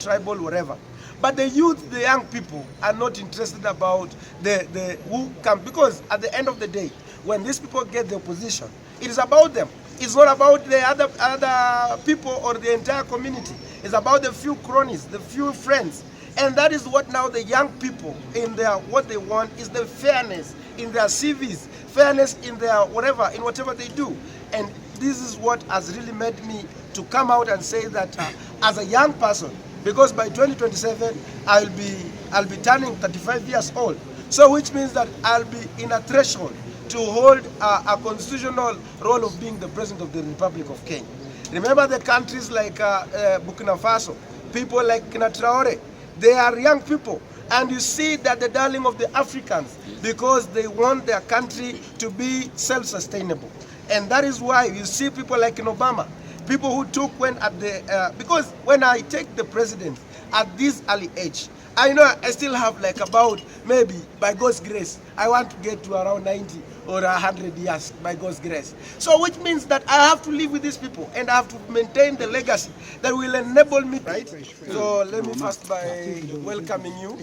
tribal, whatever. But the youth, the young people, are not interested about the who come, because at the end of the day, when these people get the opposition, it is about them. It's not about the other people or the entire community. It's about the few cronies, the few friends. And that is what now the young people, in their, what they want is the fairness in their CVs, fairness in their whatever, in whatever they do. And this is what has really made me to come out and say that as a young person, because by 2027 I'll be turning 35 years old. So which means that I'll be in a threshold to hold a constitutional role of being the president of the Republic of Kenya. Remember the countries like Burkina Faso, people like Kina Traore, they are young people. And you see that the darling of the Africans, because they want their country to be self-sustainable. And that is why you see people like in Obama, people who took when at the, because when I take the president at this early age, I know I still have like about, maybe by God's grace, I want to get to around 90 or 100 years by God's grace. So which means that I have to live with these people and I have to maintain the legacy that will enable me, right? So let me first by welcoming you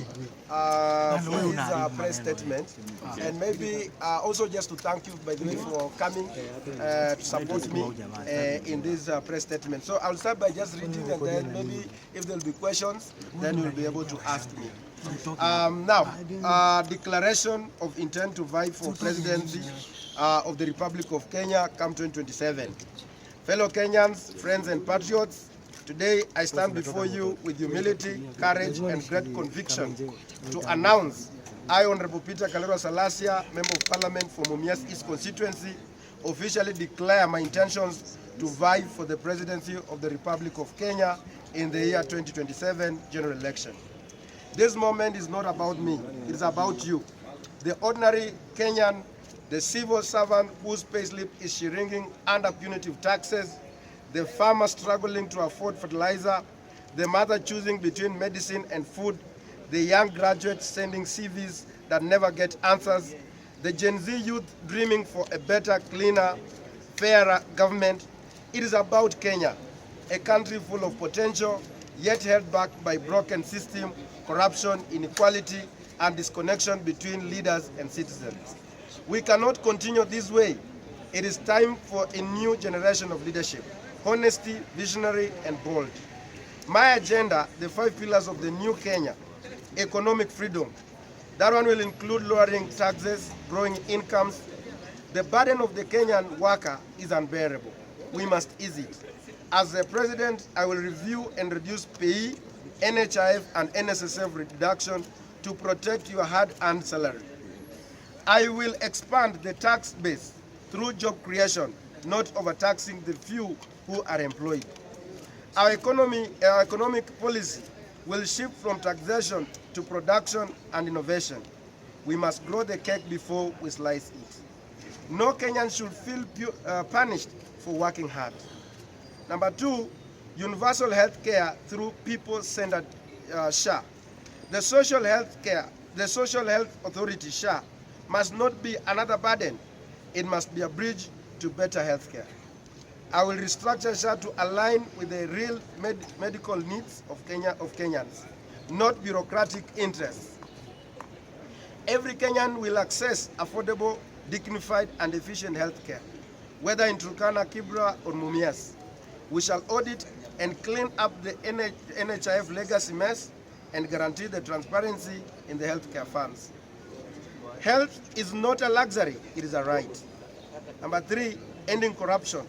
for this press statement, and maybe also just to thank you, by the way, for coming to support me in this press statement. So I'll start by just reading, and then maybe if there'll be questions, then you'll be able to ask me. Now, declaration of intent to vie for presidency of the Republic of Kenya come 2027. Fellow Kenyans, friends and patriots, today I stand before you with humility, courage and great conviction to announce I, Honorable Peter Kalero Salasya, Member of Parliament for Mumias East Constituency, officially declare my intentions to vie for the presidency of the Republic of Kenya in the year 2027 general election. This moment is not about me, it is about you, the ordinary Kenyan, the civil servant whose payslip is shrinking under punitive taxes, the farmer struggling to afford fertilizer, the mother choosing between medicine and food, the young graduates sending CVs that never get answers, the Gen Z youth dreaming for a better, cleaner, fairer government. It is about Kenya, a country full of potential, yet held back by broken system, corruption, inequality, and disconnection between leaders and citizens. We cannot continue this way. It is time for a new generation of leadership, honesty, visionary, and bold. My agenda, the 5 pillars of the new Kenya: economic freedom. That one will include lowering taxes, growing incomes. The burden of the Kenyan worker is unbearable. We must ease it. As the president, I will review and reduce pay, NHIF and NSSF reduction to protect your hard-earned salary. I will expand the tax base through job creation, not overtaxing the few who are employed. Our economic policy will shift from taxation to production and innovation. We must grow the cake before we slice it. No Kenyan should feel punished for working hard. Number 2, universal health care through people-centered SHA. The Social Health Authority, SHA, must not be another burden. It must be a bridge to better health care. I will restructure SHA to align with the real medical needs of Kenyans, not bureaucratic interests. Every Kenyan will access affordable, dignified, and efficient health care, whether in Turkana, Kibra, or Mumias. We shall audit and clean up the NHIF legacy mess and guarantee the transparency in the healthcare funds. Health is not a luxury, it is a right. Number 3, ending corruption,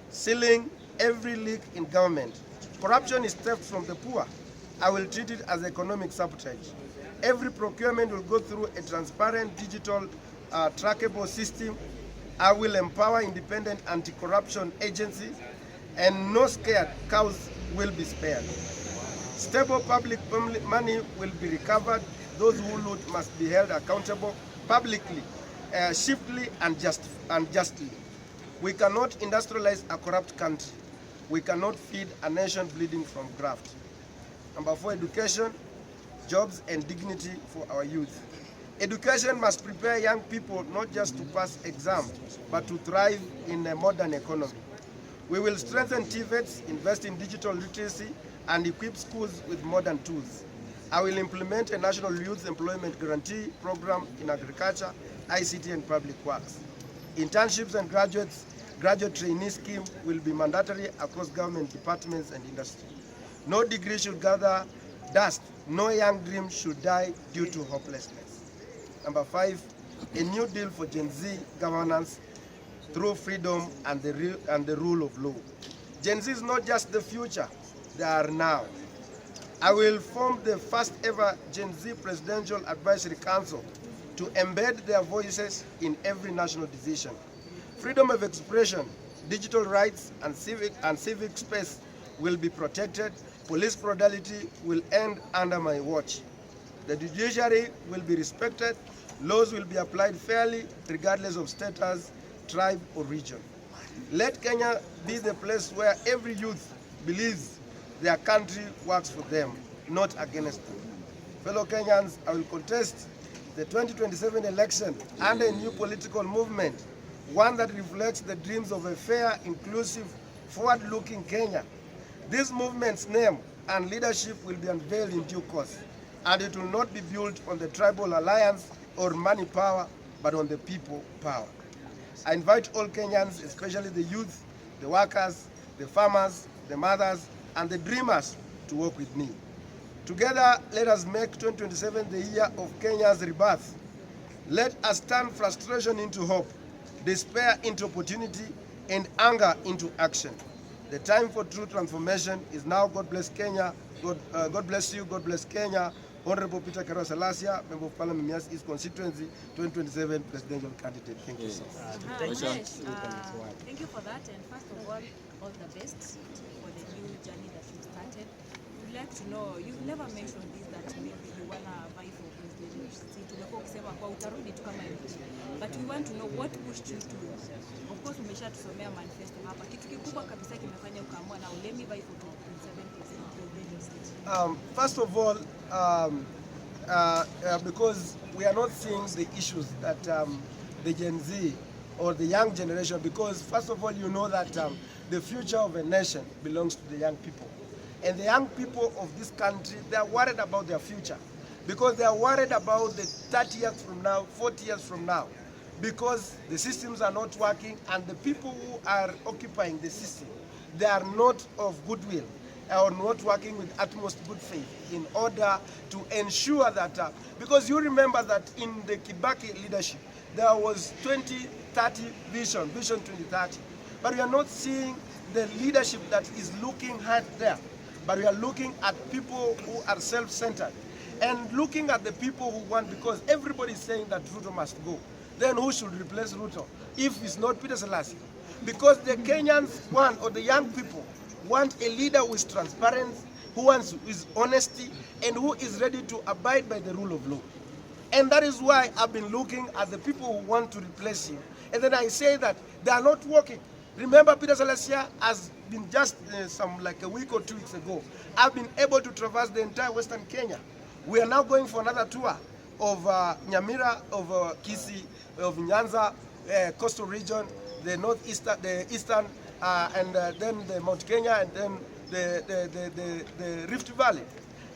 sealing every leak in government. Corruption is theft from the poor. I will treat it as economic sabotage. Every procurement will go through a transparent, digital, trackable system. I will empower independent anti-corruption agencies, and no scared cows will be spared. Stable public money will be recovered. Those who loot must be held accountable publicly, swiftly, and justly. We cannot industrialize a corrupt country. We cannot feed a nation bleeding from graft. Number 4, education, jobs, and dignity for our youth. Education must prepare young people not just to pass exams, but to thrive in a modern economy. We will strengthen TVETs, invest in digital literacy, and equip schools with modern tools. I will implement a national youth employment guarantee program in agriculture, ICT, and public works. Internships and graduate trainee scheme will be mandatory across government departments and industry. No degree should gather dust. No young dream should die due to hopelessness. Number 5, a new deal for Gen Z governance through freedom and the rule of law. Gen Z is not just the future, they are now. I will form the first ever Gen Z Presidential Advisory Council to embed their voices in every national decision. Freedom of expression, digital rights, and civic space will be protected. Police brutality will end under my watch. The judiciary will be respected. Laws will be applied fairly, regardless of status, tribe, or region. Let Kenya be the place where every youth believes their country works for them, not against them. Fellow Kenyans, I will contest the 2027 election under a new political movement, one that reflects the dreams of a fair, inclusive, forward-looking Kenya. This movement's name and leadership will be unveiled in due course, and it will not be built on the tribal alliance or money power, but on the people power. I invite all Kenyans, especially the youth, the workers, the farmers, the mothers, and the dreamers to work with me. Together, let us make 2027 the year of Kenya's rebirth. Let us turn frustration into hope, despair into opportunity, and anger into action. The time for true transformation is now. God bless Kenya. God bless you. God bless Kenya. Honorable Peter Salasya, Member of Parliament, Mias East Constituency, 2027 presidential candidate. Thank you so much. Thank you for that. And first of all the best for the new journey that you started. We'd like to know, you've never mentioned this, that maybe you want to vie for presidency. Tumekuwa ukisema kwa utarudi tu kama MP. But we want to know what pushed you to. Of course, umeshatusomea manifesto hapa. Kitu kikubwa kabisa kimefanya ukaamua na let me vie for 2027 presidential. First of all, because we are not seeing the issues that the Gen Z or the young generation, because first of all, you know that the future of a nation belongs to the young people. And the young people of this country, they are worried about their future, because they are worried about the 30 years from now, 40 years from now, because the systems are not working, and the people who are occupying the system, they are not of goodwill or not working with utmost good faith in order to ensure that, because you remember that in the Kibaki leadership, there was 2030 vision 2030, but we are not seeing the leadership that is looking hard there, but we are looking at people who are self-centered and looking at the people who want, because everybody is saying that Ruto must go. Then who should replace Ruto if it's not Peter Salasya? Because the Kenyans want, or the young people want, a leader who is transparent, who is honesty, and who is ready to abide by the rule of law. And that is why I've been looking at the people who want to replace him. And then I say that they are not working. Remember, Peter Salasya has been just like a week or 2 weeks ago, I've been able to traverse the entire Western Kenya. We are now going for another tour of Nyamira, of Kisii, of Nyanza, coastal region, the northeastern, the eastern, and then the Mount Kenya, and then the Rift Valley.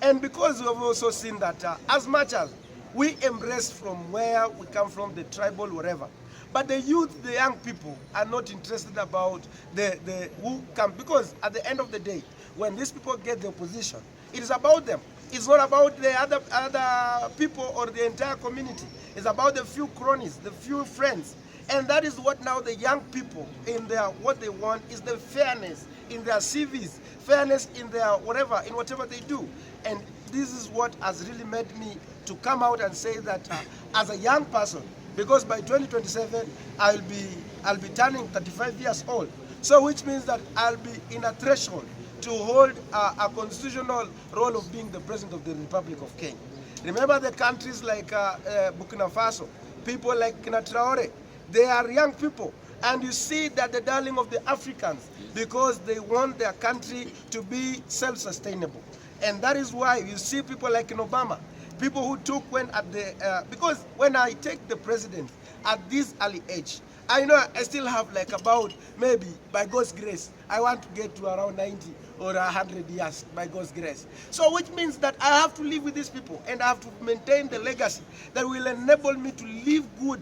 And because we have also seen that as much as we embrace from where we come from, the tribal, whatever, but the youth, the young people, are not interested about the who come, because at the end of the day, when these people get the opposition, it is about them. It's not about the other people or the entire community. It's about the few cronies, the few friends. And that is what now the young people, in their, what they want is the fairness in their CVs, fairness in their whatever, in whatever they do. And this is what has really made me to come out and say that as a young person, because by 2027 I'll be turning 35 years old. So which means that I'll be in a threshold to hold a constitutional role of being the president of the Republic of Kenya. Remember the countries like Burkina Faso, people like Kina Traore, they are young people. And you see that the darling of the Africans, because they want their country to be self-sustainable. And that is why you see people like in Obama, people who took when at the, because when I take the president at this early age, I know I still have like about, maybe by God's grace, I want to get to around 90 or 100 years by God's grace. So which means that I have to live with these people and I have to maintain the legacy that will enable me to live good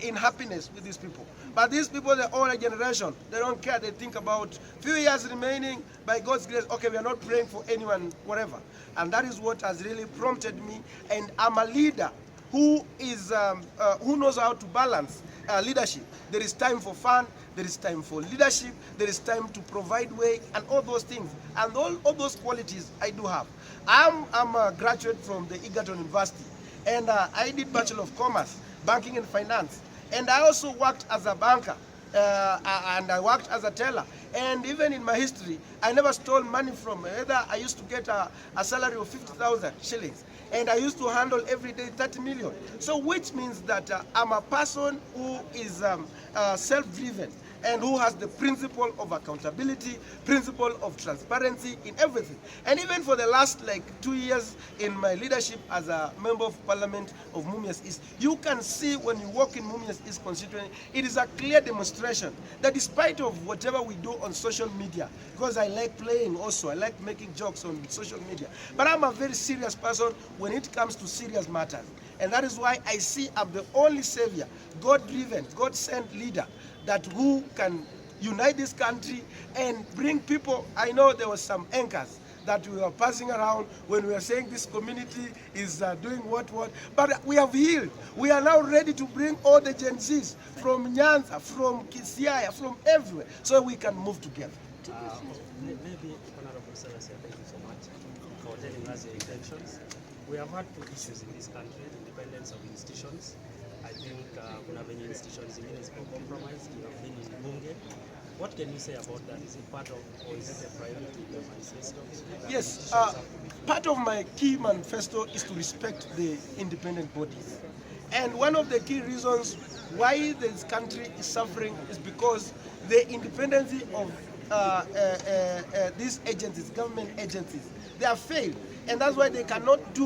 in happiness with these people. But these people, the older generation, they don't care. They think about few years remaining by God's grace. Okay, we are not praying for anyone, whatever. And that is what has really prompted me. And I'm a leader who knows how to balance leadership. There is time for fun, there is time for leadership, there is time to provide way, and all those things. And all those qualities I do have. I'm a graduate from the Egerton University, and I did Bachelor of Commerce, Banking and Finance. And I also worked as a banker, and I worked as a teller. And even in my history, I never stole money from either. I used to get a salary of 50,000 shillings. And I used to handle every day 30 million. So which means that I'm a person who is self-driven and who has the principle of accountability, principle of transparency in everything. And even for the last 2 years in my leadership as a member of parliament of Mumias East, you can see when you walk in Mumias East constituency, it is a clear demonstration that despite of whatever we do on social media, because I like playing also, I like making jokes on social media, but I'm a very serious person when it comes to serious matters. And that is why I see I'm the only savior, God-driven, God-sent leader that who can unite this country and bring people. I know there were some anchors that we were passing around when we were saying this community is doing what, but we have healed. We are now ready to bring all the Gen Zs from Nyanza, from Kisiaya, from everywhere, so we can move together. Maybe Honorable Salasya, thank you so much for telling us your intentions. We have had two issues in this country: independence of institutions. I think kuna venye institutions zingine ziko compromised. You have been in bunge. What can you say about that? Is it part of, or is it a priority in the manifesto? Yes, part of my key manifesto is to respect the independent bodies. And one of the key reasons why this country is suffering is because the independence of these agencies, government agencies, they have failed. And that's why they cannot do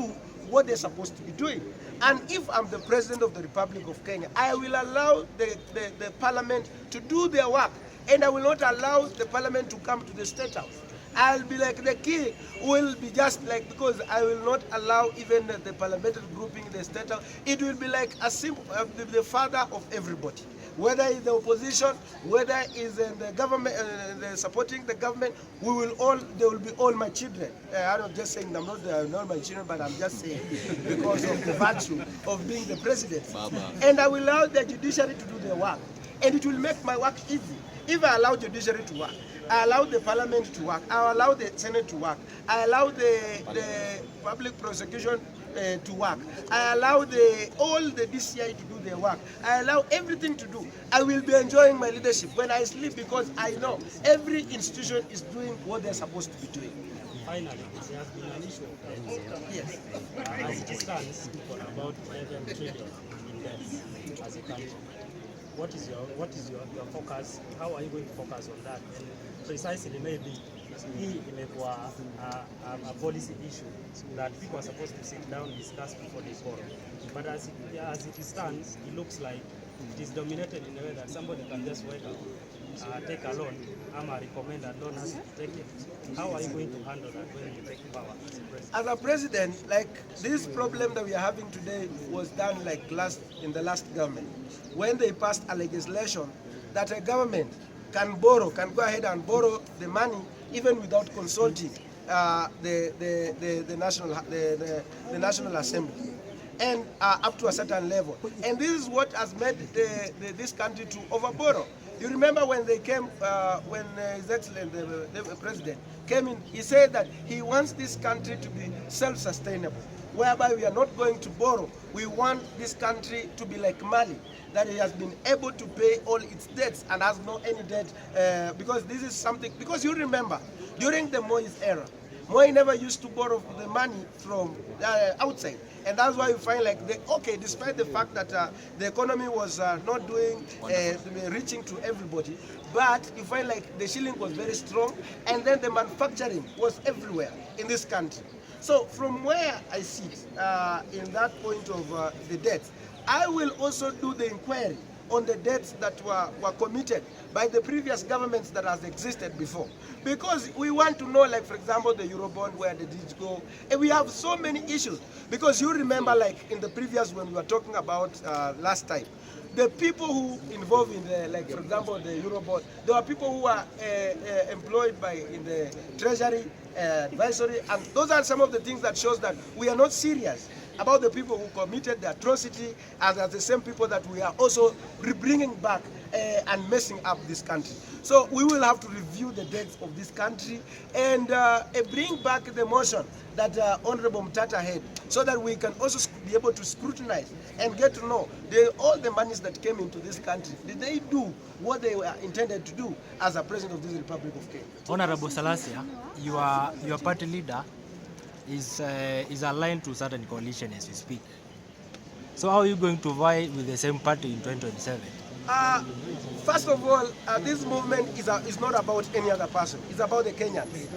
what they're supposed to be doing. And if I'm the President of the Republic of Kenya, I will allow the Parliament to do their work. And I will not allow the Parliament to come to the State House. I'll be like the king, will be just like, because I will not allow even the parliamentary grouping in the State House. It will be like a simple, the father of everybody. Whether it's the opposition, whether it's in the government, supporting the government, they will be all my children. I'm not just saying I'm not my children, but I'm just saying because of the virtue of being the president. And I will allow the judiciary to do their work. And it will make my work easy. If I allow judiciary to work, I allow the parliament to work, I allow the Senate to work, I allow the public prosecution to work, I allow all the DCI to do their work, I allow everything to do, I will be enjoying my leadership when I sleep, because I know every institution is doing what they're supposed to be doing. Finally, there has been an issue of debt. Yes. As it stands, for about 11 trillion in debt as a country. What is your focus? How are you going to focus on that? And precisely, maybe hii imekuwa a policy issue that people are supposed to sit down and discuss before they borrow. But as it stands, it looks like it is dominated in a way that somebody can just wake up, take a loan, recommend a loan as to take it. How are you going to handle that when you take power as a president? As a president, this problem that we are having today was done in the last government, when they passed a legislation that a government can go ahead and borrow the money even without consulting the National Assembly, and up to a certain level. And this is what has made this country to overborrow. You remember when they came, when His Excellency, the President, came in, he said that he wants this country to be self-sustainable, whereby we are not going to borrow. We want this country to be like Mali, that it has been able to pay all its debts and has no any debt, because this is something, because you remember, during the Moise era, Moi never used to borrow the money from outside. And that's why you find despite the fact that the economy was not doing, reaching to everybody, but you find the shilling was very strong, and then the manufacturing was everywhere in this country. So from where I sit in that point of the debt, I will also do the inquiry on the debts that were committed by the previous governments that has existed before. Because we want to know, like for example, the Eurobond, where did it go? And we have so many issues. Because you remember, like in the previous, when we were talking about last time, the people who involved in the, like for example, the Eurobond, there were people who were employed in the Treasury, advisory, and those are some of the things that shows that we are not serious about the people who committed the atrocity, and are the same people that we are also bringing back and messing up this country. So we will have to review the debts of this country and bring back the motion that Honorable Mtata had, so that we can also be able to scrutinize and get to know all the monies that came into this country. Did they do what they were intended to do as a president of this Republic of Kenya? Honorable Salasya, your party leader is aligned to certain coalition as we speak. So how are you going to vie with the same party in 2027? First of all, this movement is not about any other person. It's about the Kenyans.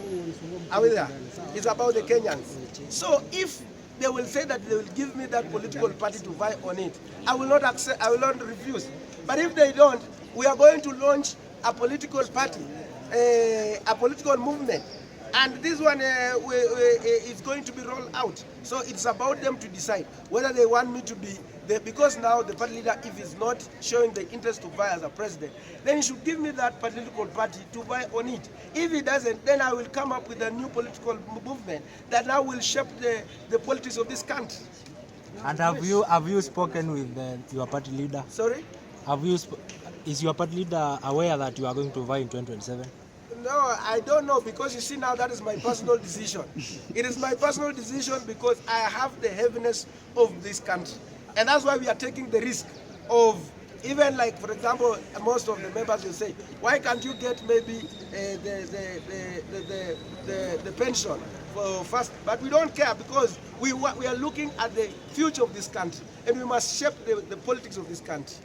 Are we there? It's about the Kenyans. So if they will say that they will give me that political party to vie on it, I will not accept, I will not refuse. But if they don't, we are going to launch a political party, a political movement. And this one is going to be rolled out. So it's about them to decide whether they want me to be there, because now the party leader, if he's not showing the interest to vie as a president, then he should give me that political party to vie on it. If he doesn't, then I will come up with a new political movement that now will shape the politics of this country. And have you spoken with your party leader? Sorry? Is your party leader aware that you are going to vie in 2027? No, I don't know, because you see now that is my personal decision. It is my personal decision because I have the heaviness of this country. And that's why we are taking the risk of, even like, for example, most of the members will say, why can't you get maybe the pension for first? But we don't care, because we are looking at the future of this country, and we must shape the politics of this country.